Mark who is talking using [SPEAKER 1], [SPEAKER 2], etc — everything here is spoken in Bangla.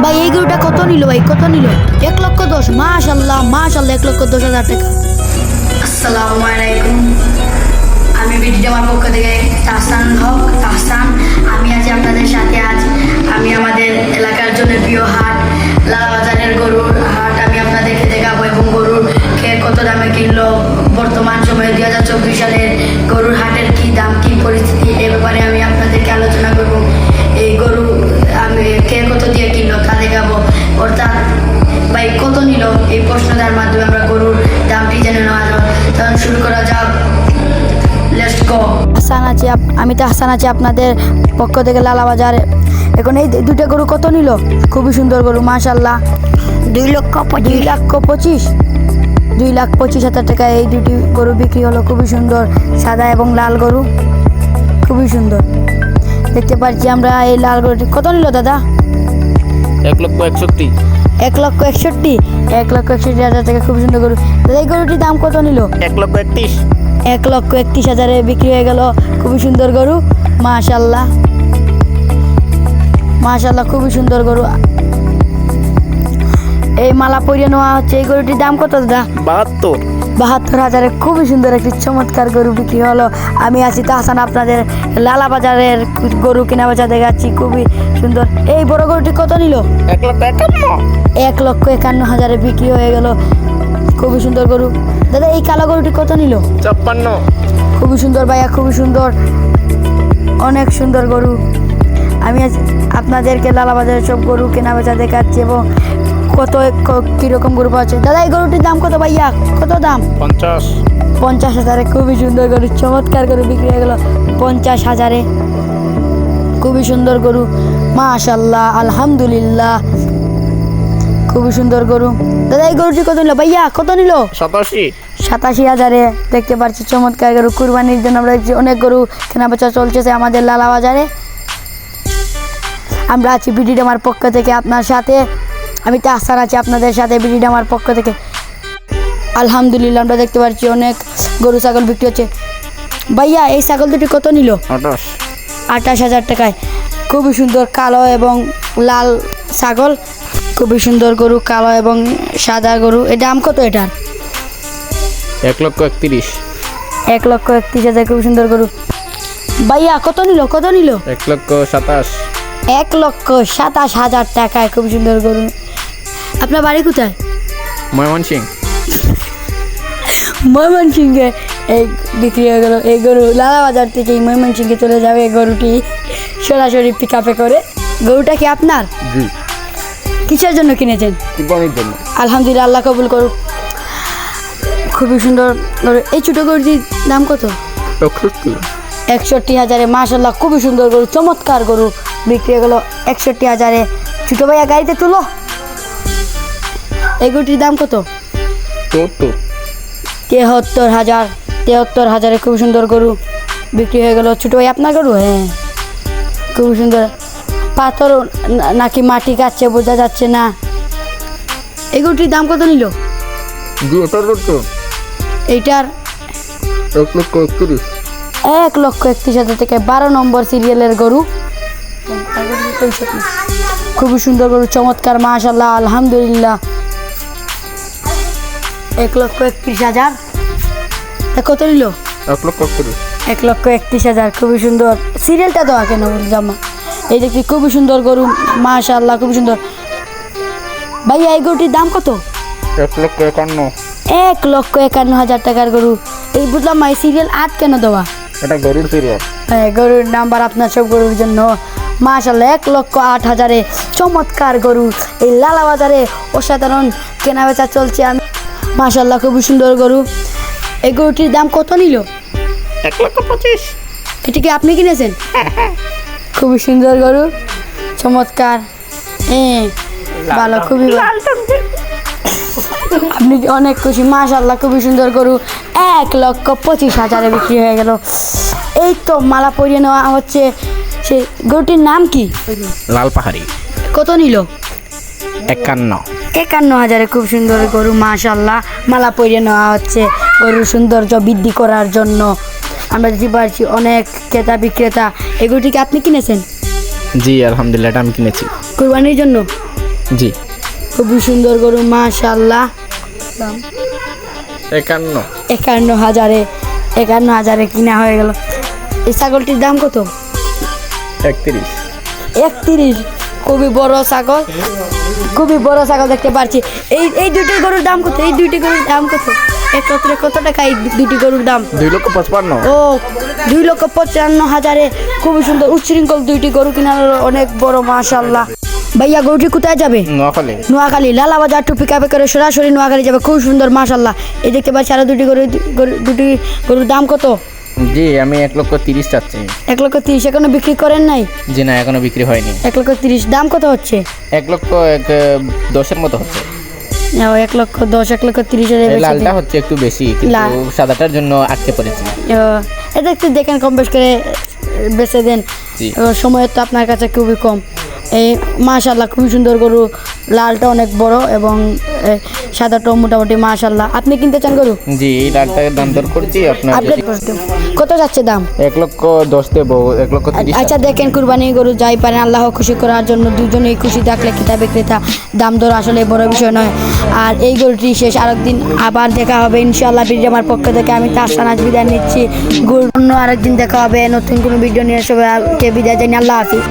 [SPEAKER 1] ভাই এই গরুটা কত নিল ভাই, কত নিল? 1,10,000। মাশাল্লাহ মাশাল্লাহ, 1,10,000 টাকা।
[SPEAKER 2] আসসালামু আলাইকুম। আমি বিডি আমার পক্ষ থেকে তাহসান হক তাহসান। আমি আজ আপনাদের সাথে আমি আমাদের এলাকার জন্য প্রিয় হাট লালাবাজারের গরুর হাট আমি আপনাদেরকে দেখাবো এবং গরুর কে কত দামে কিনলো, বর্তমান সময়ে 2024 সালের গরুর হাটের কি দাম কি পরিস্থিতি এ ব্যাপারে আমি আপনাদেরকে আলোচনা করব। এই গরু আমি কে কত দিয়ে কিনলো তা দেখাবো, অর্থাৎ ভাই কত নিল এই প্রশ্নটার মাধ্যমে আমরা গরুর দামটি জেনে নেওয়া যাবে। তখন শুরু করা যাক, লেটস গো।
[SPEAKER 1] আমি তো হাসান আছি আপনাদের পক্ষ থেকে লালাবাজারে। এখন এই দুটো গরু কত নিল? খুবই সুন্দর গরু মাশাল্লাহ। 2,25,000 টাকা এই দুটি গরু বিক্রি হলো। খুবই সুন্দর, সাদা এবং লাল গরু, খুবই সুন্দর দেখতে পাচ্ছি আমরা। এই লাল গরুটি কত নিল দাদা?
[SPEAKER 3] 1,61,000।
[SPEAKER 1] 1,61,000। 1,61,000 টাকা, খুব সুন্দর গরু। দাদা এই গরুটির দাম কত নিল?
[SPEAKER 3] 1,31,000।
[SPEAKER 1] 1,31,000 বিক্রি হয়ে গেল। খুবই সুন্দর গরু মাশাল্লাহ মাশাল্লাহ, খুবই সুন্দর গরু। এই মালা পরিয়ে নেওয়া হচ্ছে। এই গরুটির দাম কত দাদা? 72,000। খুবই সুন্দর একটি চমৎকার গরু বিক্রি হলো। আমি আছি তাহসান আপনাদের লালাবাজারের গরু কেনা বেচা দেখাচ্ছি, খুবই সুন্দর। এই বড় গরুটি কত নিল? 1,51,000 বিক্রি হয়ে গেল। খুবই সুন্দর গরু। দাদা এই কালো গরুটি কত নিল?
[SPEAKER 3] 56।
[SPEAKER 1] খুবই সুন্দর ভাইয়া, খুবই সুন্দর, অনেক সুন্দর গরু। আমি আজ আপনাদেরকে লালাবাজারের সব গরু কেনা বেচা দেখাচ্ছি এবং কত কীরকম গরু পাচ্ছে। দাদা এই গরুটির দাম কত ভাইয়া, কত দাম? 50,000। খুবই সুন্দর গরু, চমৎকার গরু বিক্রি হয়ে গেল 50,000। খুবই সুন্দর গরু মাশাল্লাহ আলহামদুলিল্লাহ, খুবই সুন্দর গরু। দাদা এই গরুটি কত নিল ভাইয়া, কত নিল? 87,000। দেখতে পাচ্ছি চমৎকার গরু। কুরবানির জন্য আমরা দেখছি অনেক গরু কেনা বেচা চলছে আমাদের লালাবাজারে। আমরা আছি বিডি আমার পক্ষ থেকে আপনার সাথে। আমি তো আসান আছি আপনাদের সাথে বিডি আমার পক্ষ থেকে। আলহামদুলিল্লাহ আমরা দেখতে পাচ্ছি অনেক গরু ছাগল বিক্রি হচ্ছে। ভাইয়া এই ছাগল দুটি কত নিল? 28,000 টাকায়। খুবই সুন্দর কালো এবং লাল ছাগল, খুবই সুন্দর গরু, কালো এবং সাদা গরু। এর দাম কত এটার?
[SPEAKER 3] 1,31,000।
[SPEAKER 1] 1,31,000। খুবই সুন্দর গরু। ভাইয়া কত নিল, কত নিল?
[SPEAKER 3] 1,27,000।
[SPEAKER 1] 1,27,000 টাকায়। খুব সুন্দর গরু। আপনার বাড়ি কোথায়? ময়মনসিংহে। এই বিক্রি হয়ে গেল এই গরু। লালাবাজার থেকে ময়মনসিংহে চলে যাবে এই গরুটি সরাসরি পিক আপে করে। গরুটা কি আপনার?
[SPEAKER 3] জি।
[SPEAKER 1] কিসের জন্য কিনেছেন?
[SPEAKER 3] কুরবানির জন্য।
[SPEAKER 1] আলহামদুলিল্লাহ, আল্লাহ কবুল করুক। খুবই সুন্দর গরু। এই ছোটো গরুটির দাম কত? 61,000। মাশাল্লাহ, খুবই সুন্দর গরু, চমৎকার গরু বিক্রি হয়ে গেল 61,000। ছোটো ভাইয়া গাড়িতে তুলো। এই গরুটির দাম কত? 73,000। 73,000। খুব সুন্দর গরু বিক্রি হয়ে গেল। ছোটো ভাই আপনার গরু? হ্যাঁ, খুব সুন্দর। পাথর নাকি মাটি কাটছে বোঝা যাচ্ছে না। এই গরুটির দাম কত নিল? এইটার 1,31,000 থেকে। 12 নম্বর সিরিয়ালের গরু। খুবই সুন্দর গরু, চমৎকার মাশাল্লাহ আলহামদুলিল্লাহ। 1,31,000। কত নিল? 1,31,000। খুবই সুন্দর। সিরিয়ালটা দেওয়া কেন জামা? এই দেখি খুবই সুন্দর গরু মাশাল্লাহ, খুবই সুন্দর। ভাইয়া এই গরুটির দাম কত?
[SPEAKER 3] 1,51,000।
[SPEAKER 1] 1,51,000 টাকার গরু। এই বুঝলাম এই সিরিয়াল 8 কেন দেওয়া?
[SPEAKER 3] এটা গরুর সিরিয়াল।
[SPEAKER 1] হ্যাঁ, গরুর নাম্বার আপনার সব গরুর জন্য মাশাল্লাহ। 1,08,000 চমৎকার গরু এই লালাবাজারে অসাধারণ কেনা বেচা চলছে। আমি মাশাল্লাহ, খুবই সুন্দর গরু। এই গরুটির দাম কত নিল?
[SPEAKER 3] 1,25,000।
[SPEAKER 1] এটি কি আপনি কিনেছেন? খুবই সুন্দর গরু, চমৎকার। ভালো, খুবই ভালো। আপনি অনেক খুশি মাশাল্লাহ, খুবই সুন্দর গরু। 1,25,000 বিক্রি হয়ে গেল। এই তো মালা পরিয়ে নেওয়া হচ্ছে। সেই গরুটির নাম কি?
[SPEAKER 3] লাল পাহাড়ি।
[SPEAKER 1] কত নিল?
[SPEAKER 3] 51,000।
[SPEAKER 1] খুব সুন্দর গরু মাশাল্লাহ, মালা পরিয়ে নেওয়া হচ্ছে গরুর সৌন্দর্য বৃদ্ধি করার জন্য। আমরা দেখতে পাচ্ছি অনেক ক্রেতা বিক্রেতা। এই গরুটিকে আপনি কিনেছেন?
[SPEAKER 3] জি আলহামদুলিল্লাহ, এটা আমি কিনেছি
[SPEAKER 1] কুরবানির জন্য।
[SPEAKER 3] জি।
[SPEAKER 1] খুবই সুন্দর গরু মাশাআল্লাহ।
[SPEAKER 3] 51।
[SPEAKER 1] 51,000 কিনা হয়ে গেল। এই ছাগলটির দাম কত?
[SPEAKER 3] 31।
[SPEAKER 1] 31। খুবই বড় ছাগল, খুবই বড় ছাগল দেখতে পাচ্ছি। এই দুটি গরুর দাম কত? এই দুইটি গরুর দাম কত? একত্রে কত টাকা এই দুটি গরুর দাম?
[SPEAKER 3] 2,55,000।
[SPEAKER 1] ও 2,55,000। খুবই সুন্দর উচ্ছৃঙ্খল দুইটি গরু কিনার অনেক বড় মাশাআল্লাহ। ভাইয়া গরুটি কোথায় যাবে?
[SPEAKER 3] নোয়াখালী।
[SPEAKER 1] নোয়াখালী লালাবাজার টু পিকআপে করে সরাসরি নোয়াখালী যাবে। খুব সুন্দর মাশাআল্লাহ। এই দেখতে পাচ্ছি আরো দুটি গরুর দাম কত?
[SPEAKER 3] জি, আমি 1,30,000 চাচ্ছি।
[SPEAKER 1] 1,30,000 এখনো বিক্রি করেন নাই?
[SPEAKER 3] জি না, এখনো বিক্রি হয়নি।
[SPEAKER 1] 1,30,000 দাম কত হচ্ছে?
[SPEAKER 3] 1,10,000 মতো হচ্ছে।
[SPEAKER 1] 1,10,000 1,30,000
[SPEAKER 3] এই লালটা হচ্ছে একটু বেশি, কিন্তু সাদাটার জন্য আটকে পড়েছি।
[SPEAKER 1] এটা একটু দেখেন কম বেশ করে বেচে দেন।
[SPEAKER 3] জি।
[SPEAKER 1] সময় তো আপনার কাছে খুবই কম। এই মাশাআল্লাহ খুবই সুন্দর গরু, লালটা অনেক বড় এবং সাদাটাও মোটামুটি মাশাআল্লাহ। আপনি কিনতে চান গরু?
[SPEAKER 3] জি, এই লালটার দাম দর করছি আপনার।
[SPEAKER 1] আপডেট কত যাচ্ছে দাম?
[SPEAKER 3] 1,10,000 দেবো, 1,30,000।
[SPEAKER 1] আচ্ছা দেখেন কুরবানি গরু যাই পারেন আল্লাহ খুশি করার জন্য, দুজনেই খুশি থাকলে ক্রেতা বিক্রেতা দাম দর আসলে বড় বিষয় নয়। আর এই গরুটি শেষ, আরেকদিন আবার দেখা হবে ইনশাআল্লাহ। ভিডিও আমার পক্ষ থেকে আমি তাহসান আজ বিদায় নিচ্ছি। অন্য আরেকদিন দেখা হবে নতুন কোনো ভিডিও নিয়ে। সবাইকে বিদায় জানি, আল্লাহ হাফিজ।